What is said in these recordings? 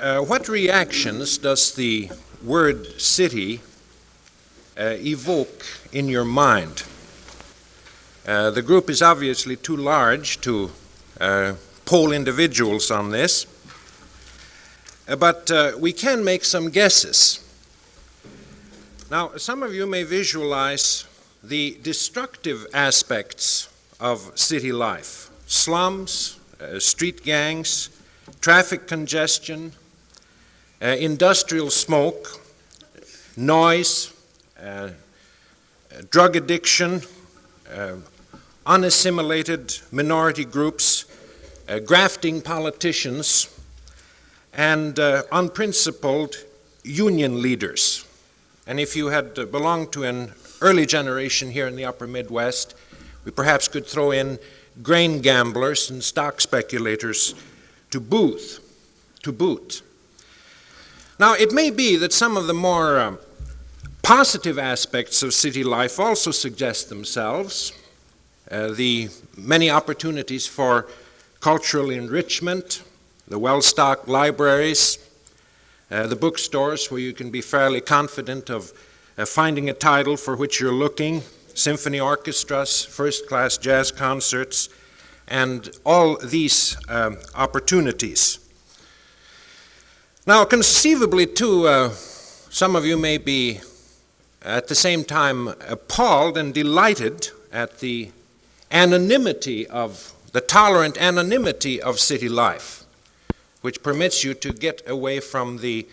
What reactions does the word city evoke in your mind? The group is obviously too large to poll individuals on this, but we can make some guesses. Now, some of you may visualize the destructive aspects of city life: slums, street gangs, traffic congestion, industrial smoke, noise, drug addiction, unassimilated minority groups, grafting politicians, and unprincipled union leaders. And if you had belonged to an early generation here in the upper Midwest, we perhaps could throw in grain gamblers and stock speculators to boot. Now, it may be that some of the more positive aspects of city life also suggest themselves. The many opportunities for cultural enrichment, the well-stocked libraries, the bookstores where you can be fairly confident of finding a title for which you're looking, symphony orchestras, first-class jazz concerts, and all these opportunities. Now, conceivably, too, some of you may be at the same time appalled and delighted at the tolerant anonymity of city life, which permits you to get away from the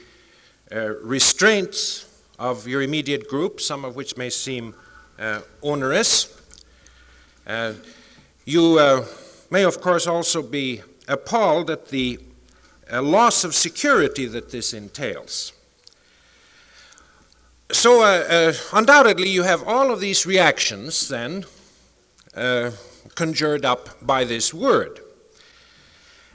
restraints of your immediate group, some of which may seem onerous. You may, of course, also be appalled at the loss of security that this entails. So undoubtedly you have all of these reactions then conjured up by this word.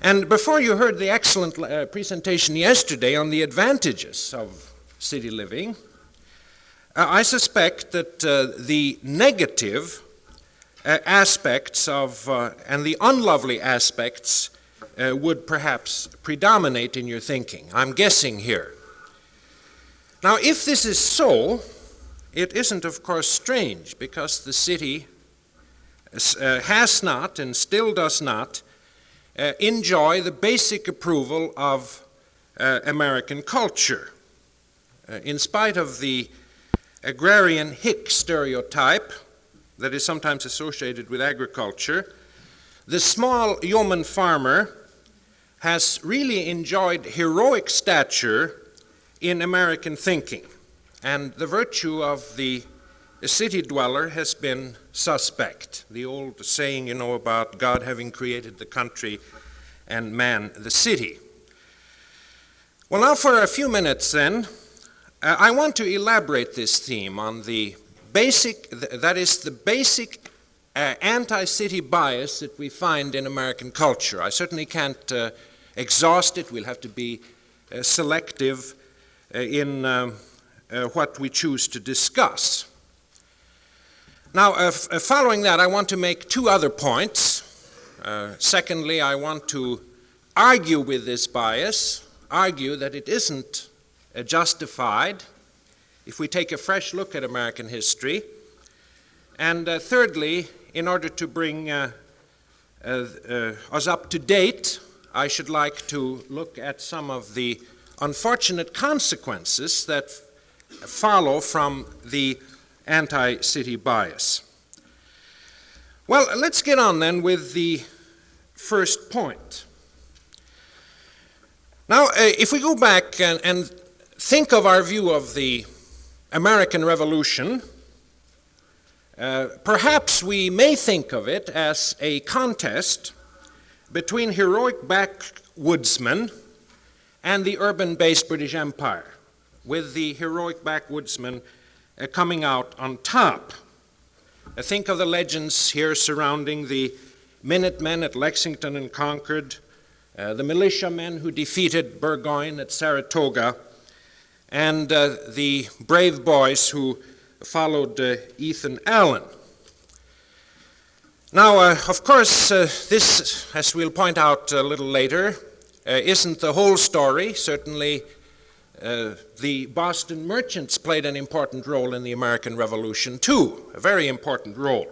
And before you heard the excellent presentation yesterday on the advantages of city living, I suspect that the negative aspects of and the unlovely aspects would perhaps predominate in your thinking. I'm guessing here. Now, if this is so, it isn't, of course, strange, because the city has not and still does not enjoy the basic approval of American culture. In spite of the agrarian hick stereotype that is sometimes associated with agriculture, the small yeoman farmer has really enjoyed heroic stature in American thinking, and the virtue of the city dweller has been suspect. The old saying, about God having created the country and man the city. Well, now for a few minutes then, I want to elaborate this theme on the basic anti-city bias that we find in American culture. I certainly can't exhaust it. We'll have to be selective in what we choose to discuss. Now, following that, I want to make two other points. Secondly, I want to argue with this bias, argue that it isn't justified if we take a fresh look at American history. And thirdly, in order to bring us up to date, I should like to look at some of the unfortunate consequences that follow from the anti-city bias. Well, let's get on then with the first point. Now, if we go back and think of our view of the American Revolution, perhaps we may think of it as a contest between heroic backwoodsmen and the urban-based British Empire, with the heroic backwoodsmen coming out on top. Think of the legends here surrounding the Minutemen at Lexington and Concord, the militiamen who defeated Burgoyne at Saratoga, and the brave boys who followed Ethan Allen. Now, of course, this, as we'll point out a little later, isn't the whole story. Certainly, the Boston merchants played an important role in the American Revolution too, a very important role.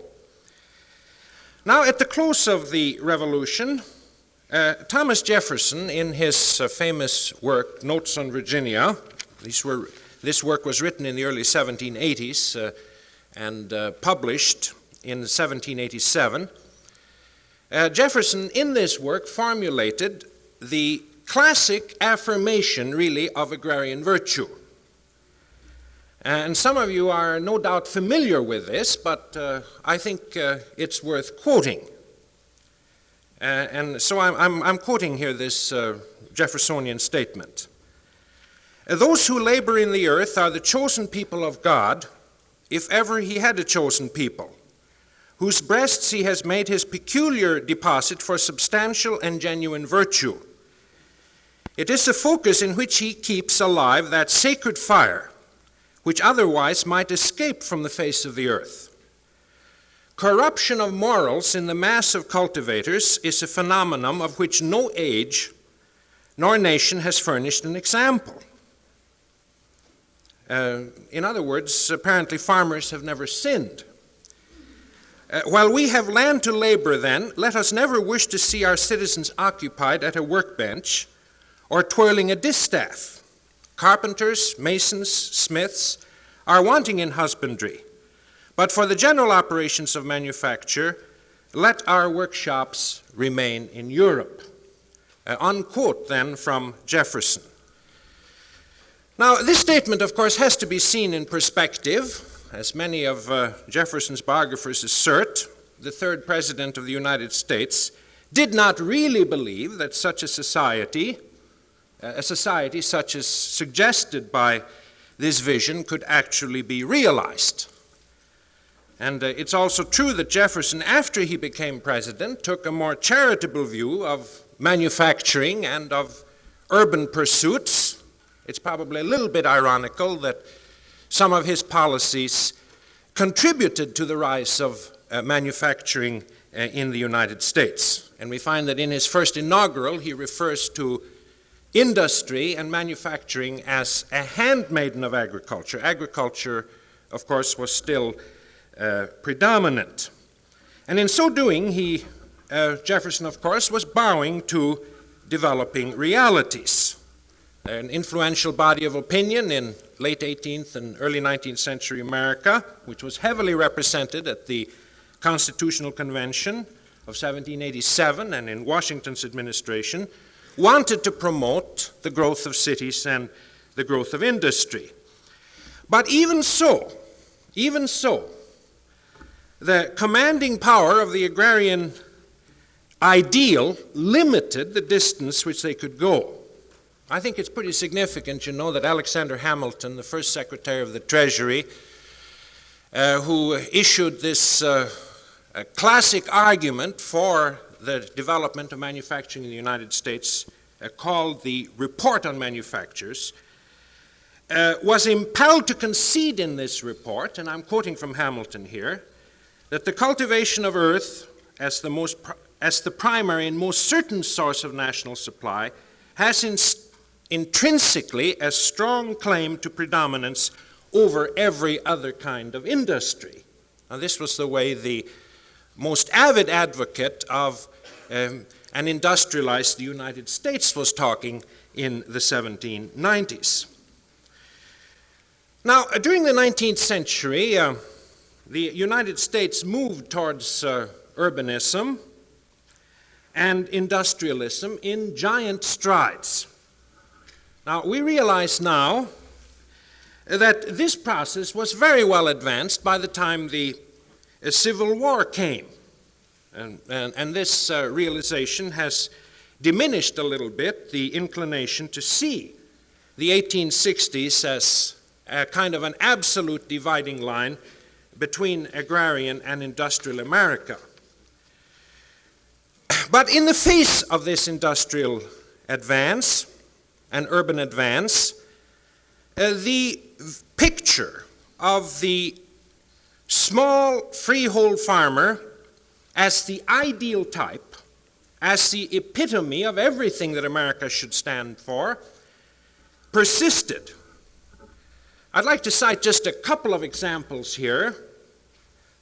Now, at the close of the Revolution, Thomas Jefferson, in his famous work, Notes on Virginia, this work was written in the early 1780s and published in 1787. Jefferson, in this work, formulated the classic affirmation, really, of agrarian virtue. And some of you are no doubt familiar with this, but I think it's worth quoting. And so I'm quoting here this Jeffersonian statement. Those who labor in the earth are the chosen people of God, if ever he had a chosen people, whose breasts he has made his peculiar deposit for substantial and genuine virtue. It is the focus in which he keeps alive that sacred fire, which otherwise might escape from the face of the earth. Corruption of morals in the mass of cultivators is a phenomenon of which no age nor nation has furnished an example. In other words, apparently farmers have never sinned. While we have land to labor then, let us never wish to see our citizens occupied at a workbench or twirling a distaff. Carpenters, masons, smiths are wanting in husbandry, but for the general operations of manufacture, let our workshops remain in Europe. Unquote then from Jefferson. Now, this statement, of course, has to be seen in perspective. As many of Jefferson's biographers assert, the third president of the United States did not really believe that such a society such as suggested by this vision, could actually be realized. And it's also true that Jefferson, after he became president, took a more charitable view of manufacturing and of urban pursuits. It's probably a little bit ironical that some of his policies contributed to the rise of manufacturing in the United States. And we find that in his first inaugural, he refers to industry and manufacturing as a handmaiden of agriculture. Agriculture, of course, was still predominant. And in so doing, Jefferson, of course, was bowing to developing realities. An influential body of opinion in late 18th and early 19th century America, which was heavily represented at the Constitutional Convention of 1787 and in Washington's administration, wanted to promote the growth of cities and the growth of industry. But even so, the commanding power of the agrarian ideal limited the distance which they could go. I think it's pretty significant, you know, that Alexander Hamilton, the first Secretary of the Treasury, who issued this classic argument for the development of manufacturing in the United States, called the Report on Manufactures, was impelled to concede in this report, and I'm quoting from Hamilton here, that the cultivation of earth as the primary and most certain source of national supply has intrinsically a strong claim to predominance over every other kind of industry. Now, this was the way the most avid advocate of an industrialized United States was talking in the 1790s. Now, during the 19th century, the United States moved towards urbanism and industrialism in giant strides. Now, we realize now that this process was very well advanced by the time the Civil War came. And this realization has diminished a little bit the inclination to see the 1860s as a kind of an absolute dividing line between agrarian and industrial America. But in the face of this industrial advance and urban advance, the picture of the small freehold farmer as the ideal type as the epitome of everything that America should stand for, persisted. I'd like to cite just a couple of examples here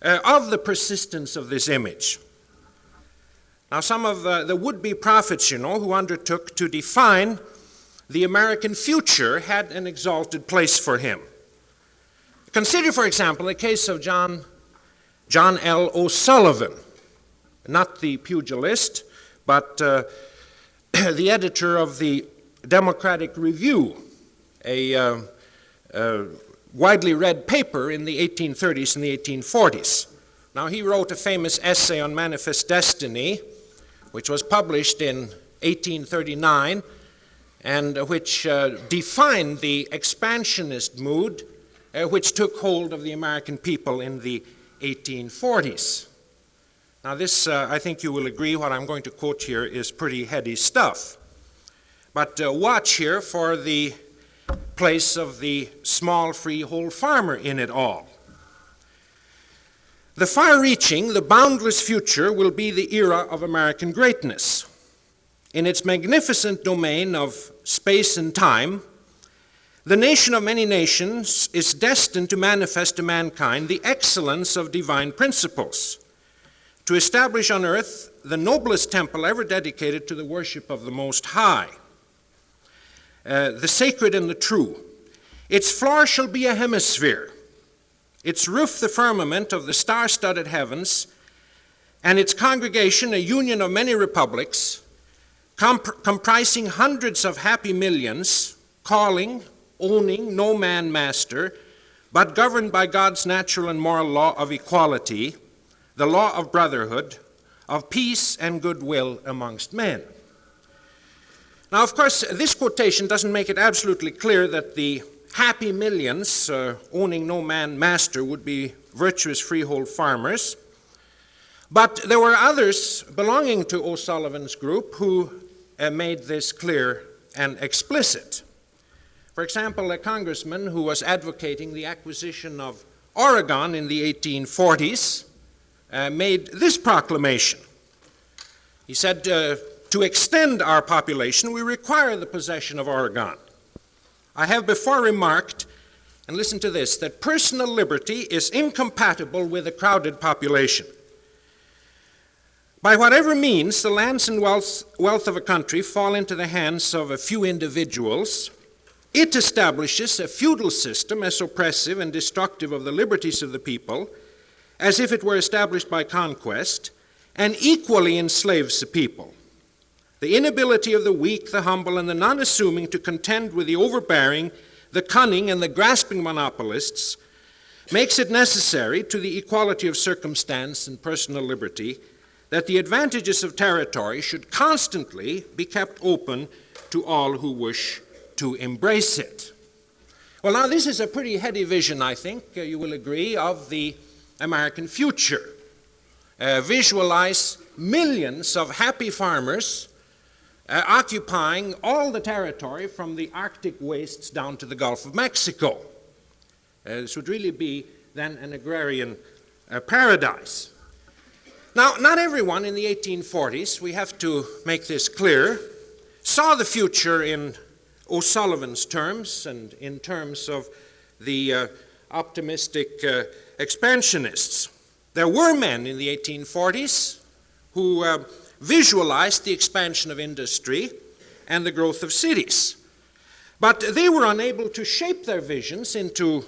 of the persistence of this image. Now, some of the would-be prophets, who undertook to define the American future had an exalted place for him. Consider, for example, the case of John L. O'Sullivan, not the pugilist, but the editor of the Democratic Review, a widely read paper in the 1830s and the 1840s. Now, he wrote a famous essay on manifest destiny, which was published in 1839, and which defined the expansionist mood which took hold of the American people in the 1840s. Now, this, I think you will agree, what I'm going to quote here is pretty heady stuff. But watch here for the place of the small freehold farmer in it all. The far-reaching, the boundless future will be the era of American greatness. In its magnificent domain of space and time, the nation of many nations is destined to manifest to mankind the excellence of divine principles, to establish on earth the noblest temple ever dedicated to the worship of the Most High, the sacred and the true. Its floor shall be a hemisphere, its roof the firmament of the star-studded heavens, and its congregation a union of many republics, comprising hundreds of happy millions, calling, owning no man master, but governed by God's natural and moral law of equality, the law of brotherhood, of peace and goodwill amongst men. Now, of course, this quotation doesn't make it absolutely clear that the happy millions owning no man master would be virtuous freehold farmers, but there were others belonging to O'Sullivan's group who made this clear and explicit. For example, a congressman who was advocating the acquisition of Oregon in the 1840s made this proclamation. He said, to extend our population, we require the possession of Oregon. I have before remarked, and listen to this, that personal liberty is incompatible with a crowded population. By whatever means the lands and wealth of a country fall into the hands of a few individuals, it establishes a feudal system as oppressive and destructive of the liberties of the people, as if it were established by conquest, and equally enslaves the people. The inability of the weak, the humble, and the non-assuming to contend with the overbearing, the cunning, and the grasping monopolists makes it necessary to the equality of circumstance and personal liberty that the advantages of territory should constantly be kept open to all who wish to embrace it. Well, now this is a pretty heady vision, I think, you will agree, of the American future. Visualize millions of happy farmers occupying all the territory from the Arctic wastes down to the Gulf of Mexico. This would really be then an agrarian paradise. Now, not everyone in the 1840s, we have to make this clear, saw the future in O'Sullivan's terms and in terms of the optimistic expansionists. There were men in the 1840s who visualized the expansion of industry and the growth of cities. But they were unable to shape their visions into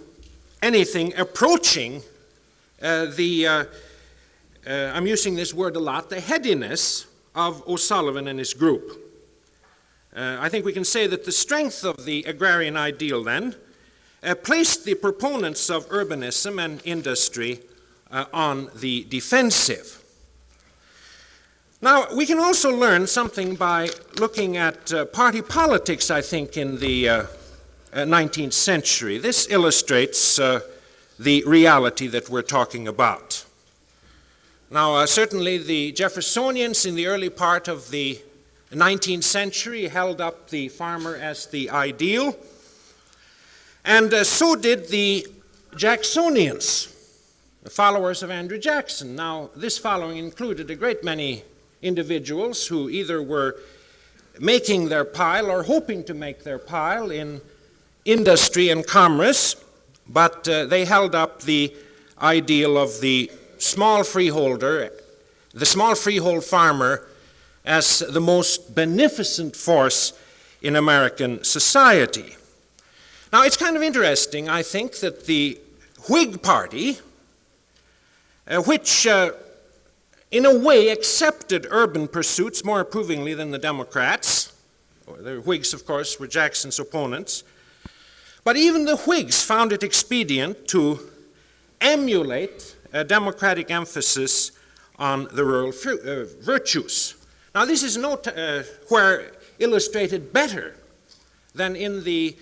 anything approaching I'm using this word a lot, the headiness of O'Sullivan and his group. I think we can say that the strength of the agrarian ideal then placed the proponents of urbanism and industry on the defensive. Now, we can also learn something by looking at party politics, I think, in the 19th century. This illustrates the reality that we're talking about. Now, certainly the Jeffersonians in the early part of the 19th century held up the farmer as the ideal, and so did the Jacksonians, the followers of Andrew Jackson. Now, this following included a great many individuals who either were making their pile or hoping to make their pile in industry and commerce, but they held up the ideal of the small freeholder, the small freehold farmer, as the most beneficent force in American society. Now, it's kind of interesting, I think, that the Whig Party, which in a way accepted urban pursuits more approvingly than the Democrats, the Whigs, of course, were Jackson's opponents, but even the Whigs found it expedient to emulate a Democratic emphasis on the rural virtues. Now, this is nowhere illustrated better than in the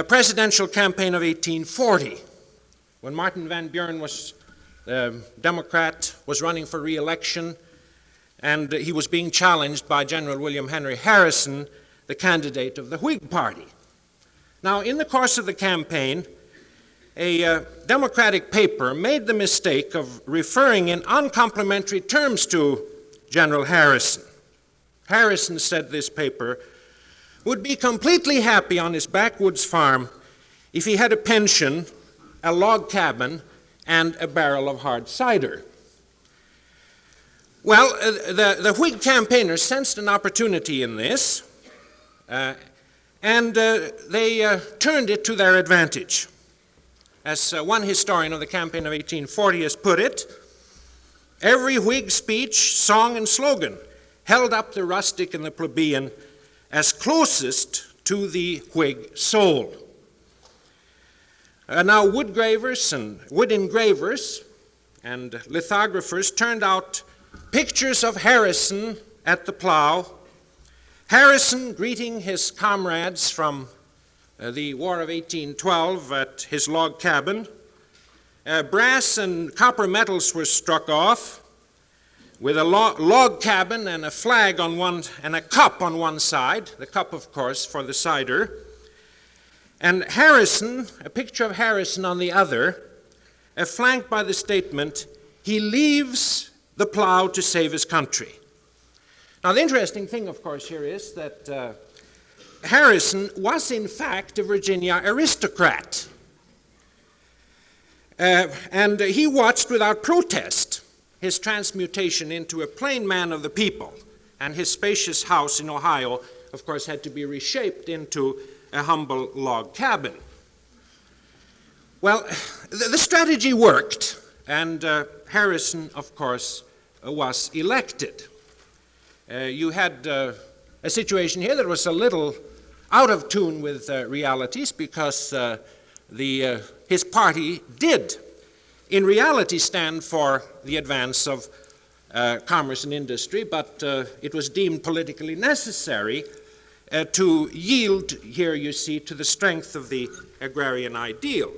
presidential campaign of 1840, when Martin Van Buren was Democrat, was running for re-election, and he was being challenged by General William Henry Harrison, the candidate of the Whig Party. Now, in the course of the campaign, a Democratic paper made the mistake of referring in uncomplimentary terms to General Harrison. Harrison said this paper would be completely happy on his backwoods farm if he had a pension, a log cabin, and a barrel of hard cider. Well, the Whig campaigners sensed an opportunity in this, and they turned it to their advantage. As one historian of the campaign of 1840 has put it, every Whig speech, song, and slogan held up the rustic and the plebeian as closest to the Whig soul. Now, wood engravers and lithographers turned out pictures of Harrison at the plow, Harrison greeting his comrades from the War of 1812 at his log cabin. Brass and copper medals were struck off with a log cabin and a flag on one, and a cup on one side, the cup, of course, for the cider. And Harrison, a picture of Harrison on the other, flanked by the statement, "He leaves the plow to save his country." Now, the interesting thing, of course, here is that Harrison was, in fact, a Virginia aristocrat. And he watched without protest his transmutation into a plain man of the people. And his spacious house in Ohio, of course, had to be reshaped into a humble log cabin. Well, the strategy worked, and Harrison, of course, was elected. You had a situation here that was a little out of tune with realities, because his party did, in reality, stand for the advance of commerce and industry, but it was deemed politically necessary to yield, here you see, to the strength of the agrarian ideal.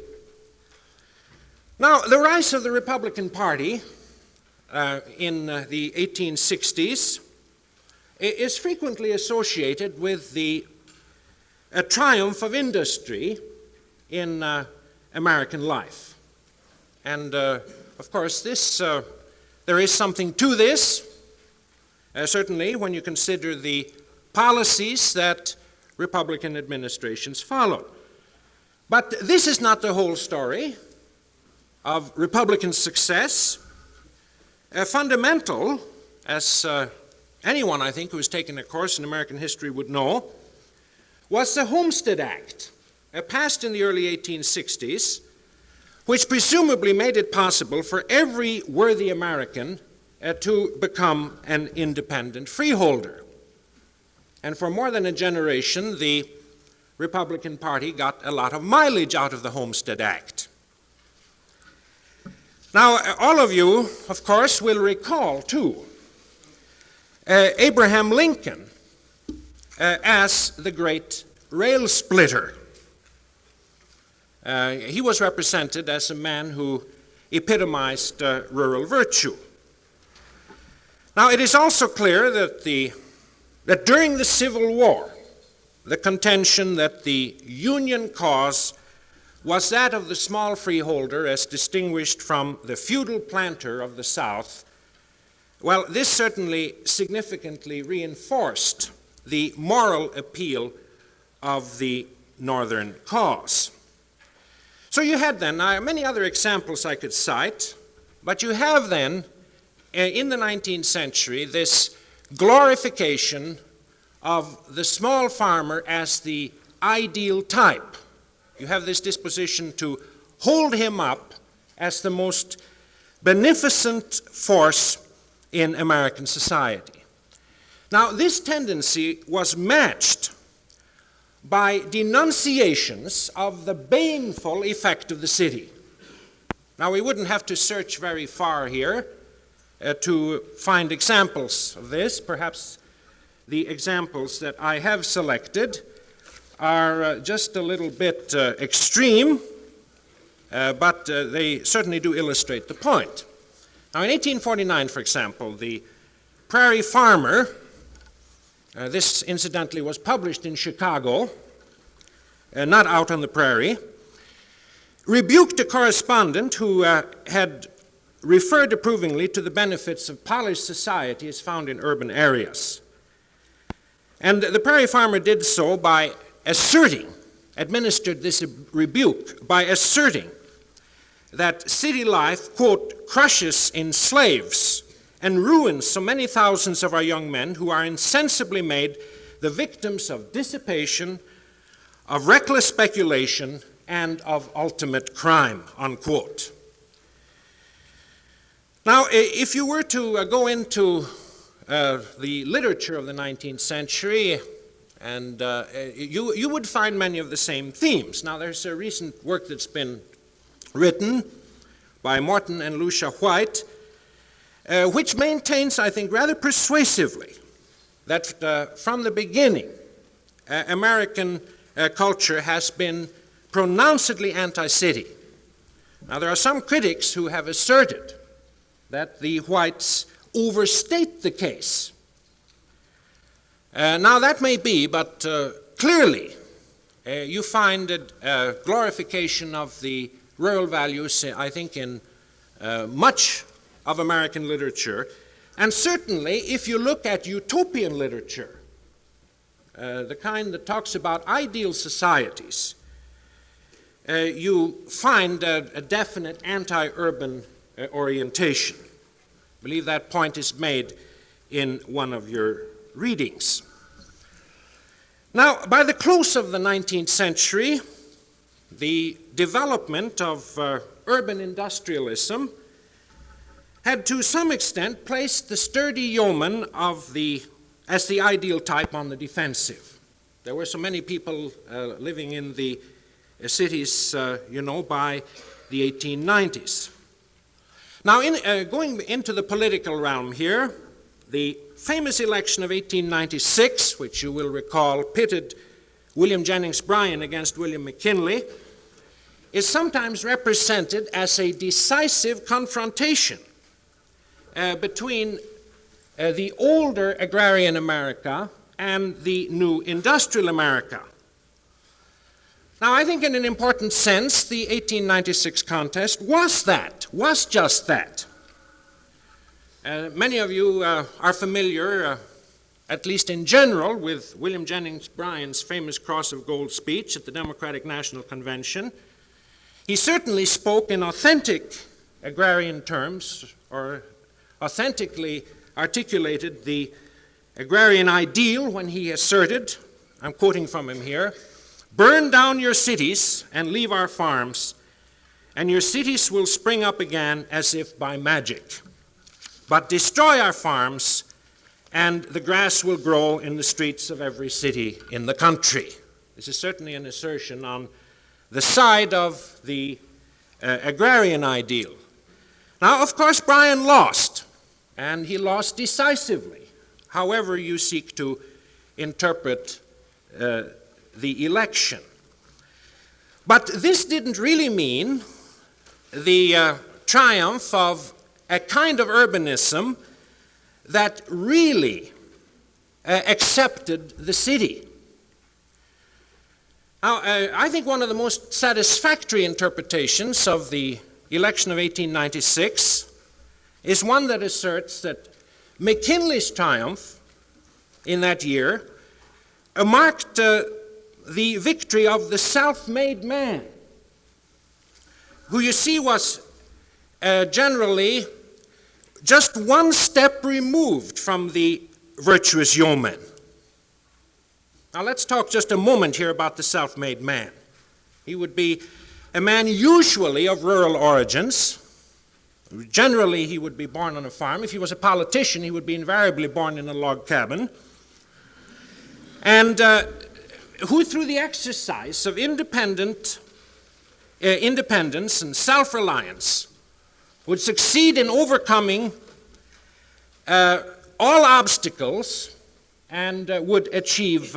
Now, the rise of the Republican Party in the 1860s is frequently associated with the triumph of industry in American life. And, of course, there is something to this, certainly when you consider the policies that Republican administrations followed. But this is not the whole story of Republican success. Fundamental, as anyone, I think, who has taken a course in American history would know, was the Homestead Act, passed in the early 1860s, which presumably made it possible for every worthy American to become an independent freeholder. And for more than a generation, the Republican Party got a lot of mileage out of the Homestead Act. Now, all of you, of course, will recall, too, Abraham Lincoln as the great rail splitter. He was represented as a man who epitomized rural virtue. Now, it is also clear that during the Civil War, the contention that the Union cause was that of the small freeholder as distinguished from the feudal planter of the South Well, this certainly significantly reinforced the moral appeal of the Northern cause. So you had then, many other examples I could cite, but you have then, in the 19th century, this glorification of the small farmer as the ideal type. You have this disposition to hold him up as the most beneficent force in American society. Now, this tendency was matched by denunciations of the baneful effect of the city. Now, we wouldn't have to search very far here to find examples of this. Perhaps the examples that I have selected are just a little bit extreme, but they certainly do illustrate the point. Now, in 1849, for example, the Prairie Farmer, this incidentally was published in Chicago, not out on the prairie, rebuked a correspondent who had referred approvingly to the benefits of polished society as found in urban areas. And the Prairie Farmer did so by administered this rebuke by asserting that city life, quote, crushes, enslaves, and ruins so many thousands of our young men who are insensibly made the victims of dissipation, of reckless speculation, and of ultimate crime, unquote. Now, if you were to go into the literature of the 19th century, and you would find many of the same themes. Now, there's a recent work that's been written by Morton and Lucia White, which maintains, I think, rather persuasively that from the beginning, American culture has been pronouncedly anti-city. Now, there are some critics who have asserted that the whites overstate the case. Now, that may be, but clearly you find a glorification of the rural values, I think, in much of American literature. And certainly, if you look at utopian literature, the kind that talks about ideal societies, you find a definite anti-urban orientation. I believe that point is made in one of your readings. Now, by the close of the 19th century, the development of urban industrialism had to some extent placed the sturdy yeoman as the ideal type on the defensive. There were so many people living in the cities, by the 1890s. Now, going into the political realm here, the famous election of 1896, which you will recall pitted William Jennings Bryan against William McKinley, is sometimes represented as a decisive confrontation between the older agrarian America and the new industrial America. Now, I think in an important sense, the 1896 contest was just that. Many of you are familiar, at least in general, with William Jennings Bryan's famous Cross of Gold speech at the Democratic National Convention. He certainly spoke in authentic agrarian terms, or authentically articulated the agrarian ideal when he asserted, I'm quoting from him here, "Burn down your cities and leave our farms, and your cities will spring up again as if by magic. But destroy our farms, and the grass will grow in the streets of every city in the country." This is certainly an assertion on the side of the agrarian ideal. Now, of course, Bryan lost, and he lost decisively, however you seek to interpret the election. But this didn't really mean the triumph of a kind of urbanism that really accepted the city. Now, I think one of the most satisfactory interpretations of the election of 1896 is one that asserts that McKinley's triumph in that year marked the victory of the self-made man, who you see was generally just one step removed from the virtuous yeoman. Now let's talk just a moment here about the self-made man. He would be a man usually of rural origins. Generally, he would be born on a farm. If he was a politician, he would be invariably born in a log cabin. And who, through the exercise of independence and self-reliance, would succeed in overcoming all obstacles and would achieve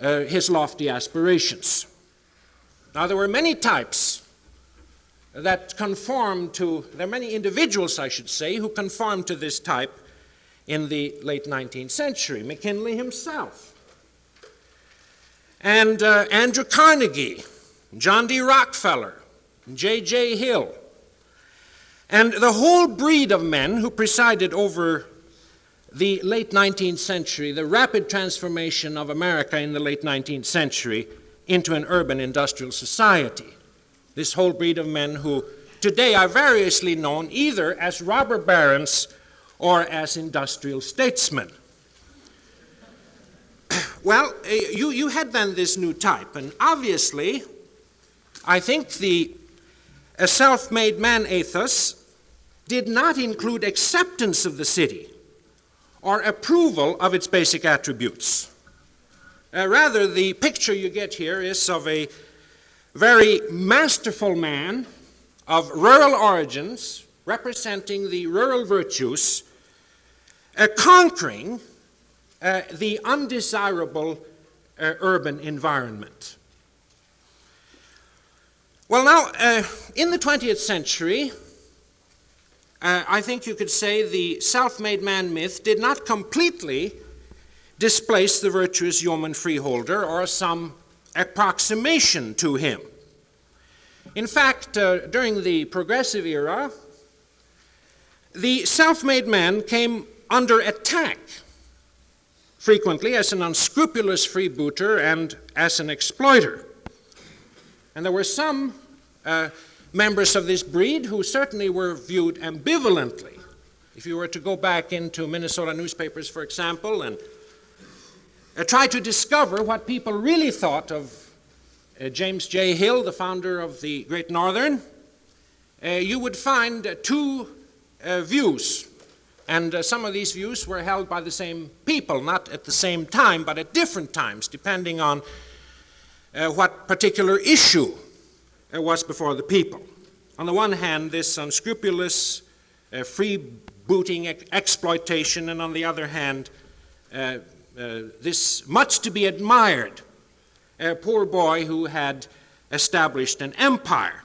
his lofty aspirations. Now, there were many types that conformed to, there are many individuals, I should say, who conformed to this type in the late 19th century. McKinley himself, and Andrew Carnegie, John D. Rockefeller, J.J. Hill, and the whole breed of men who presided over the late 19th century, the rapid transformation of America in the late 19th century into an urban industrial society. This whole breed of men who today are variously known either as robber barons or as industrial statesmen. Well, you had then this new type, and obviously, I think the self-made man ethos did not include acceptance of the city or approval of its basic attributes. Rather, the picture you get here is of a very masterful man of rural origins, representing the rural virtues, conquering the undesirable urban environment. Well, now, in the 20th century, I think you could say the self-made man myth did not completely displace the virtuous yeoman freeholder or some approximation to him. In fact, during the progressive era, the self-made man came under attack frequently as an unscrupulous freebooter and as an exploiter. And there were some members of this breed who certainly were viewed ambivalently. If you were to go back into Minnesota newspapers, for example, and try to discover what people really thought of James J. Hill, the founder of the Great Northern, you would find two views. And some of these views were held by the same people, not at the same time, but at different times, depending on what particular issue was before the people. On the one hand, this unscrupulous freebooting exploitation, and on the other hand, this much to be admired poor boy who had established an empire.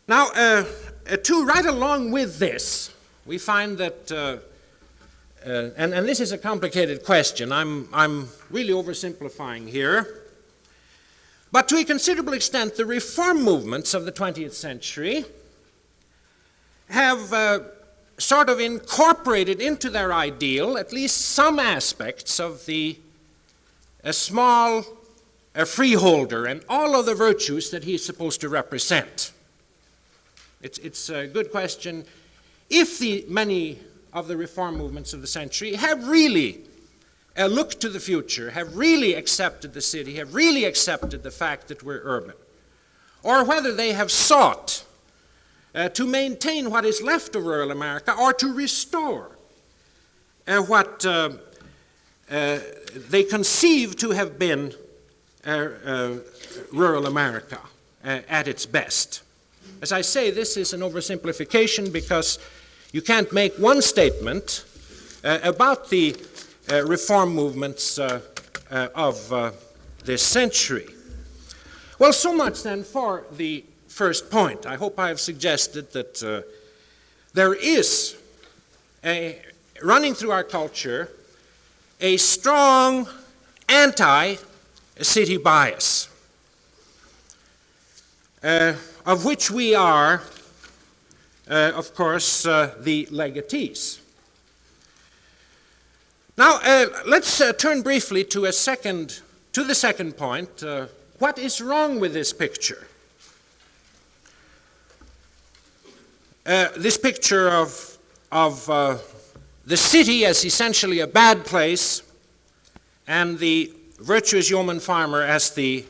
Now, right along with this, we find that, and this is a complicated question, I'm really oversimplifying here, but to a considerable extent, the reform movements of the 20th century have sort of incorporated into their ideal at least some aspects of the small freeholder and all of the virtues that he's supposed to represent. It's a good question if many of the reform movements of the century have really looked to the future, have really accepted the city, have really accepted the fact that we're urban, or whether they have sought to maintain what is left of rural America or to restore what they conceive to have been rural America at its best. As I say, this is an oversimplification because you can't make one statement about the reform movements of this century. Well, so much then for the first point. I hope I have suggested that there is running through our culture a strong anti-city bias, of which we are of course, the legatees. Now, let's turn briefly to the second point. What is wrong with this picture? This picture of the city as essentially a bad place and the virtuous yeoman farmer as the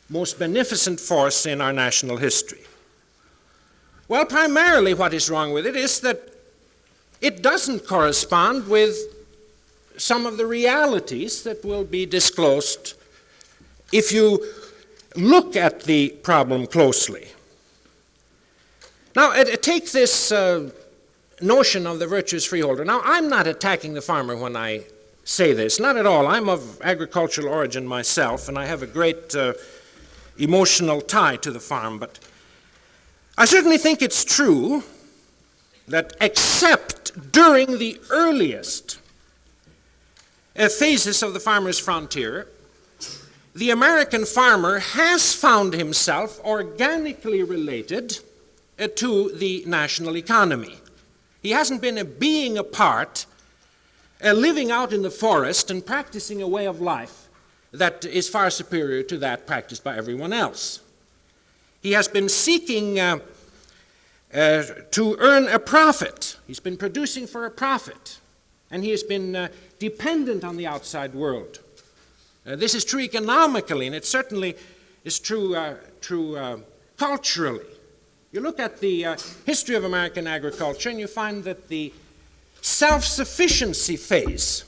most beneficent force in our national history. Well, primarily what is wrong with it is that it doesn't correspond with some of the realities that will be disclosed if you look at the problem closely. Now, take this notion of the virtuous freeholder. Now, I'm not attacking the farmer when I say this, not at all. I'm of agricultural origin myself, and I have a great emotional tie to the farm, but I certainly think it's true that except during the earliest phases of the farmer's frontier, the American farmer has found himself organically related to the national economy. He hasn't been a being apart, living out in the forest and practicing a way of life that is far superior to that practiced by everyone else. He has been seeking to earn a profit. He's been producing for a profit, and he has been dependent on the outside world. This is true economically, and it certainly is true culturally. You look at the history of American agriculture, and you find that the self-sufficiency phase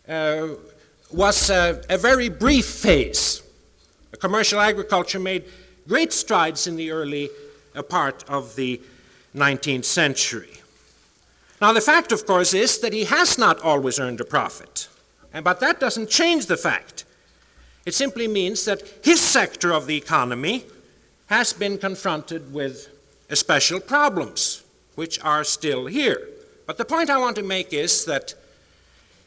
was a very brief phase. Commercial agriculture made great strides in the early part of the 19th century. Now, the fact, of course, is that he has not always earned a profit, but that doesn't change the fact. It simply means that his sector of the economy has been confronted with special problems, which are still here. But the point I want to make is that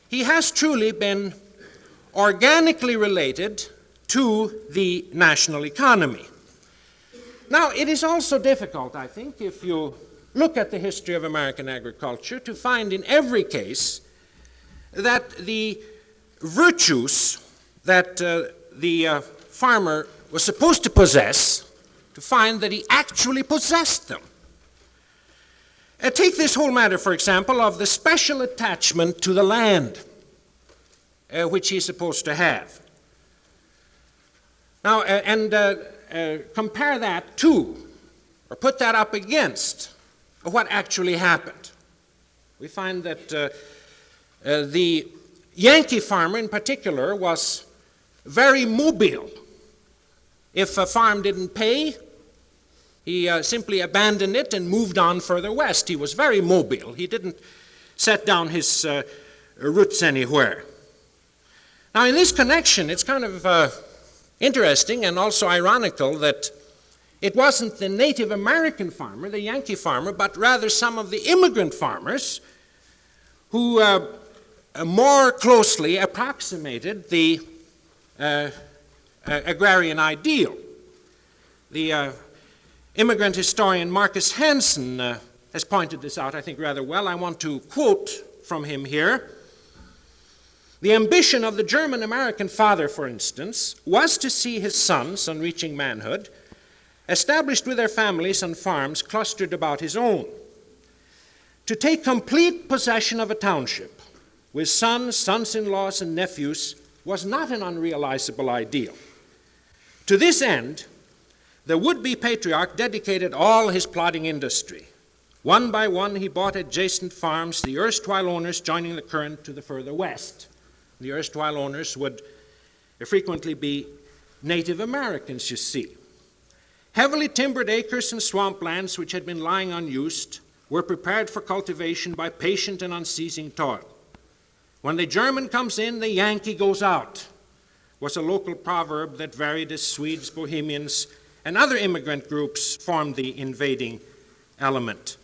he has truly been organically related to the national economy. Now, it is also difficult, I think, if you look at the history of American agriculture, to find in every case that the virtues that the farmer was supposed to possess, to find that he actually possessed them. Take this whole matter, for example, of the special attachment to the land which he's supposed to have. Now, compare that to, or put that up against, what actually happened. We find that the Yankee farmer in particular was very mobile. If a farm didn't pay, he simply abandoned it and moved on further west. He was very mobile. He didn't set down his roots anywhere. Now, in this connection, it's kind of interesting and also ironical that it wasn't the Native American farmer, the Yankee farmer, but rather some of the immigrant farmers who more closely approximated the agrarian ideal. The immigrant historian Marcus Hansen has pointed this out, I think, rather well. I want to quote from him here. The ambition of the German-American father, for instance, was to see his sons, on reaching manhood, established with their families on farms clustered about his own. To take complete possession of a township with sons, sons-in-laws, and nephews was not an unrealizable ideal. To this end, the would-be patriarch dedicated all his plodding industry. One by one, he bought adjacent farms, the erstwhile owners joining the current to the further west. The erstwhile owners would frequently be Native Americans, you see. Heavily timbered acres and swamplands which had been lying unused were prepared for cultivation by patient and unceasing toil. When the German comes in, the Yankee goes out, was a local proverb that varied as Swedes, Bohemians, and other immigrant groups formed the invading element.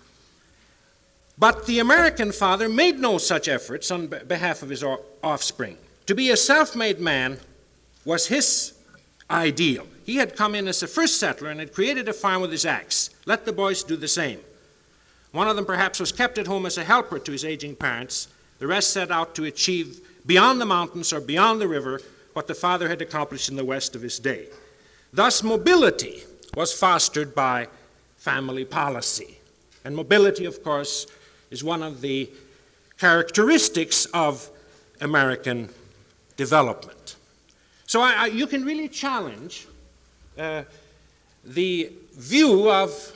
But the American father made no such efforts on behalf of his offspring. To be a self-made man was his ideal. He had come in as a first settler and had created a farm with his axe. Let the boys do the same. One of them perhaps was kept at home as a helper to his aging parents. The rest set out to achieve beyond the mountains or beyond the river what the father had accomplished in the west of his day. Thus, mobility was fostered by family policy. And mobility, of course, is one of the characteristics of American development. So you can really challenge the view of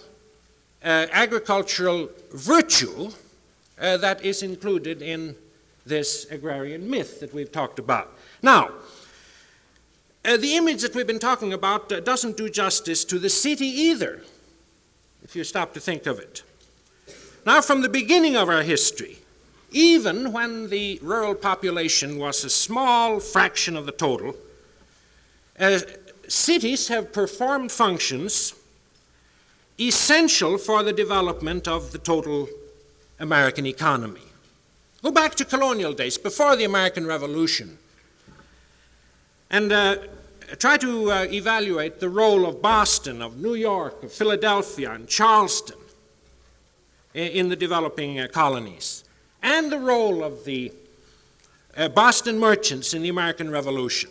agricultural virtue that is included in this agrarian myth that we've talked about. Now, the image that we've been talking about doesn't do justice to the city either, if you stop to think of it. Now, from the beginning of our history, even when the rural population was a small fraction of the total, cities have performed functions essential for the development of the total American economy. Go back to colonial days, before the American Revolution, and try to evaluate the role of Boston, of New York, of Philadelphia, and Charleston in the developing colonies, and the role of the Boston merchants in the American Revolution.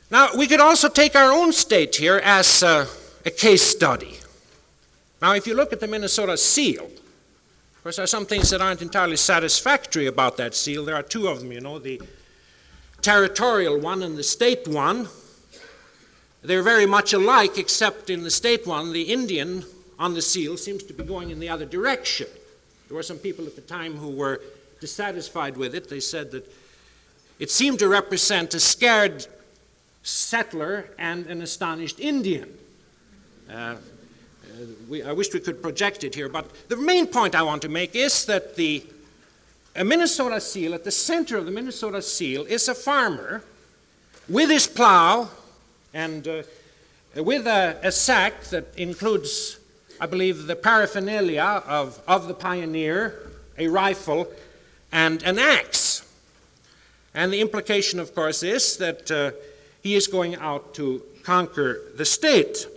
Now, we could also take our own state here as a case study. Now, if you look at the Minnesota seal, of course, there are some things that aren't entirely satisfactory about that seal. There are two of them, you know, the territorial one and the state one. They're very much alike, except in the state one, the Indian on the seal seems to be going in the other direction. There were some people at the time who were dissatisfied with it. They said that it seemed to represent a scared settler and an astonished Indian. I wish we could project it here, but the main point I want to make is that the Minnesota seal, at the center of the Minnesota seal, is a farmer with his plow and with a sack that includes, I believe, the paraphernalia of the pioneer, a rifle, and an axe. And the implication, of course, is that he is going out to conquer the state.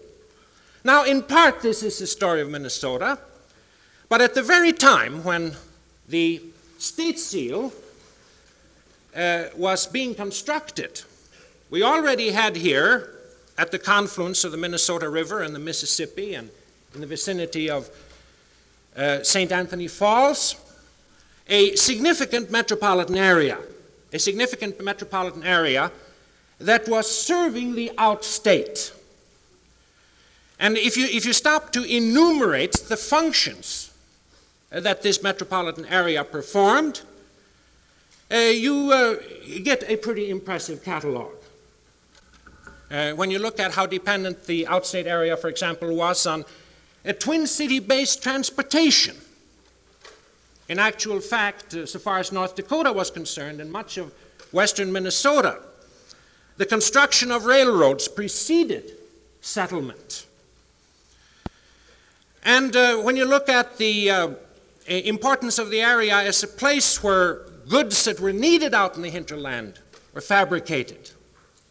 Now, in part, this is the story of Minnesota, but at the very time when the state seal was being constructed, we already had here, at the confluence of the Minnesota River and the Mississippi and in the vicinity of St. Anthony Falls, a significant metropolitan area that was serving the outstate. And if you stop to enumerate the functions that this metropolitan area performed, you get a pretty impressive catalog. When you look at how dependent the outstate area, for example, was on a Twin City-based transportation. In actual fact, so far as North Dakota was concerned, and much of western Minnesota, the construction of railroads preceded settlement. And when you look at the importance of the area as a place where goods that were needed out in the hinterland were fabricated,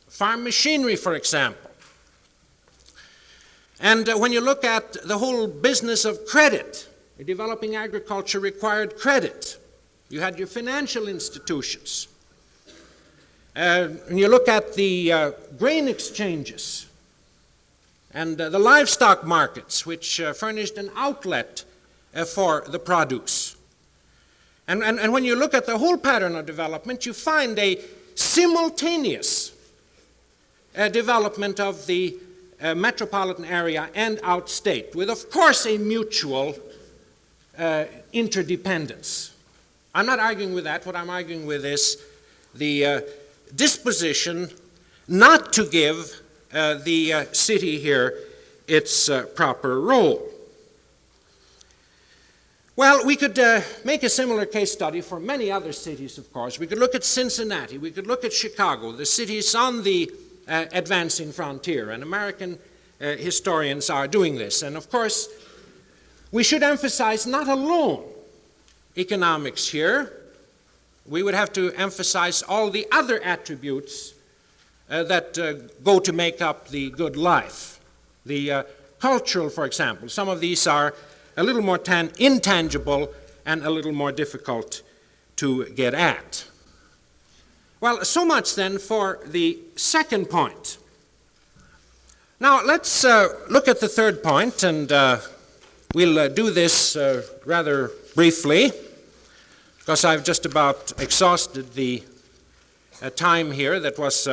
farm machinery, for example. And when you look at the whole business of credit, developing agriculture required credit. You had your financial institutions. And you look at the grain exchanges and the livestock markets, which furnished an outlet for the produce. And when you look at the whole pattern of development, you find a simultaneous development of the metropolitan area and outstate, with, of course, a mutual interdependence. I'm not arguing with that. What I'm arguing with is the disposition not to give the city here its proper role. Well, we could make a similar case study for many other cities, of course. We could look at Cincinnati. We could look at Chicago, the cities on the advancing frontier, and American historians are doing this. And, of course, we should emphasize not alone economics here. We would have to emphasize all the other attributes that go to make up the good life. The cultural, for example. Some of these are a little more intangible and a little more difficult to get at. Well, so much then for the second point. Now let's look at the third point, and we'll do this rather briefly, because I've just about exhausted the time here that was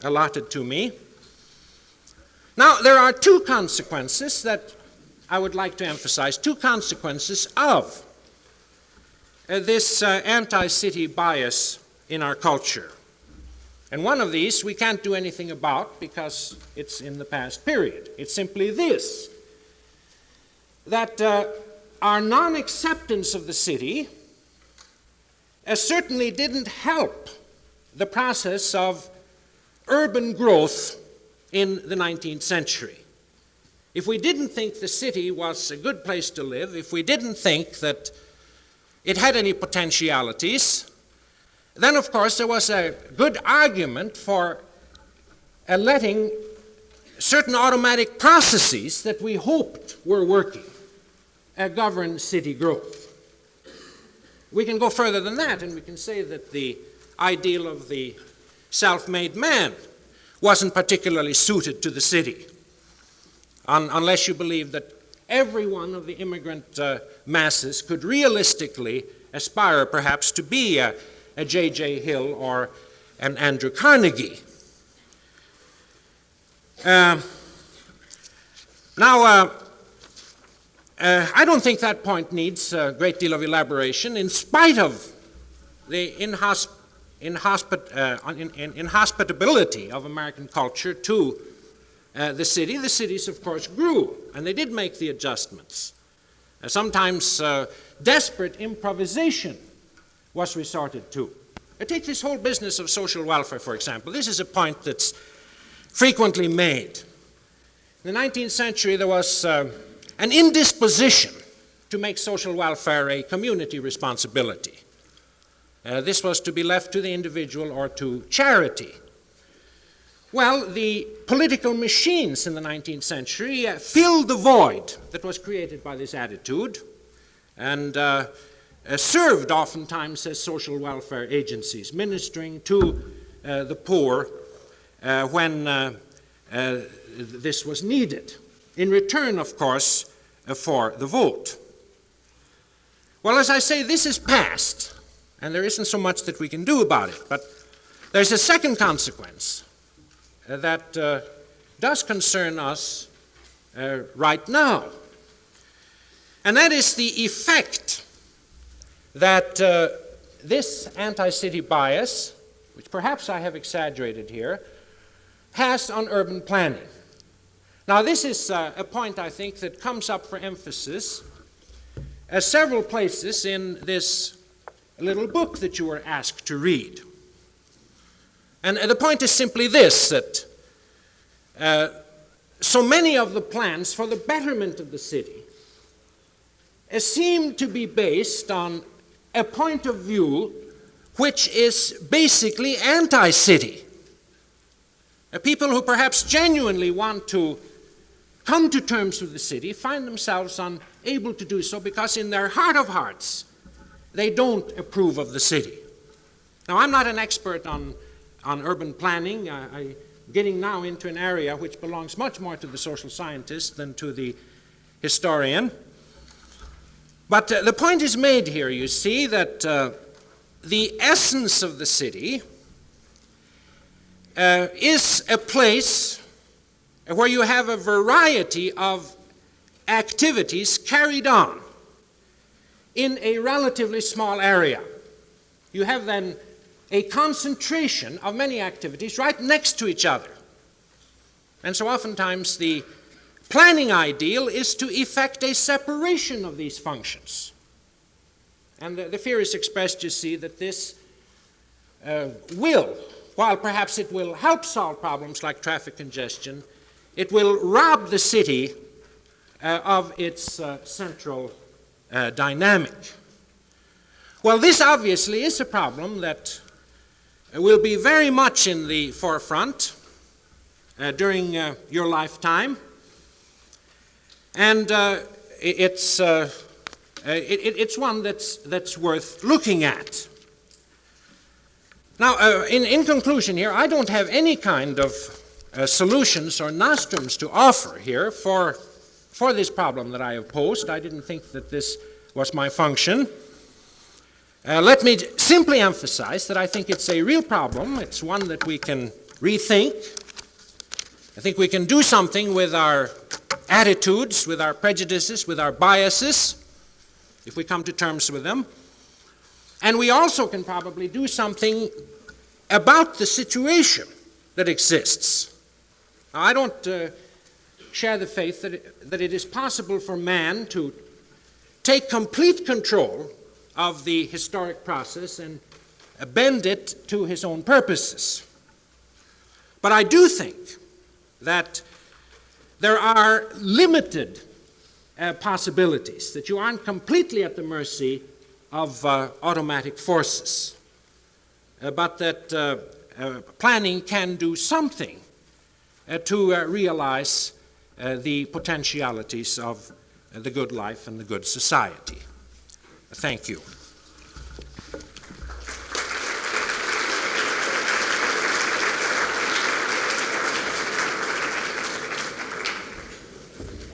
allotted to me. Now, there are two consequences that I would like to emphasize, two consequences of this anti-city bias in our culture. And one of these we can't do anything about because it's in the past period. It's simply this, that our non-acceptance of the city certainly didn't help the process of urban growth in the 19th century. If we didn't think the city was a good place to live, if we didn't think that it had any potentialities, then of course there was a good argument for letting certain automatic processes that we hoped were working govern city growth. We can go further than that, and we can say that the ideal of the self-made man wasn't particularly suited to the city, unless you believe that every one of the immigrant masses could realistically aspire perhaps to be a J.J. Hill or an Andrew Carnegie. Now, I don't think that point needs a great deal of elaboration. In spite of the inhospitability of American culture to the cities, of course, grew, and they did make the adjustments. Sometimes desperate improvisation was resorted to. Take this whole business of social welfare, for example. This is a point that's frequently made. In the 19th century, there was an indisposition to make social welfare a community responsibility. This was to be left to the individual or to charity. Well, the political machines in the 19th century filled the void that was created by this attitude and served oftentimes as social welfare agencies, ministering to the poor when this was needed, in return, of course, for the vote. Well, as I say, this is past, and there isn't so much that we can do about it, but there's a second consequence that does concern us right now, and that is the effect that this anti-city bias, which perhaps I have exaggerated here, has on urban planning. Now, this is a point, I think, that comes up for emphasis several places in this little book that you were asked to read. And the point is simply this, that so many of the plans for the betterment of the city seem to be based on a point of view which is basically anti-city. People who perhaps genuinely want to come to terms with the city find themselves unable to do so because in their heart of hearts they don't approve of the city. Now, I'm not an expert on urban planning. I'm getting now into an area which belongs much more to the social scientist than to the historian. But the point is made here, you see, that the essence of the city is a place where you have a variety of activities carried on in a relatively small area. You have then a concentration of many activities right next to each other. And so oftentimes the planning ideal is to effect a separation of these functions. And the fear is expressed, you see, that this will, while perhaps it will help solve problems like traffic congestion, it will rob the city of its central dynamic. Well, this obviously is a problem that will be very much in the forefront during your lifetime. And it's one that's worth looking at. Now, in conclusion here, I don't have any kind of solutions or nostrums to offer here for this problem that I have posed. I didn't think that this was my function. Let me simply emphasize that I think it's a real problem. It's one that we can rethink. I think we can do something with our attitudes, with our prejudices, with our biases, if we come to terms with them. And we also can probably do something about the situation that exists. Now, I don't share the faith that it is possible for man to take complete control of the historic process and bend it to his own purposes. But I do think that there are limited possibilities, that you aren't completely at the mercy of automatic forces, but that planning can do something to realize the potentialities of the good life and the good society. Thank you.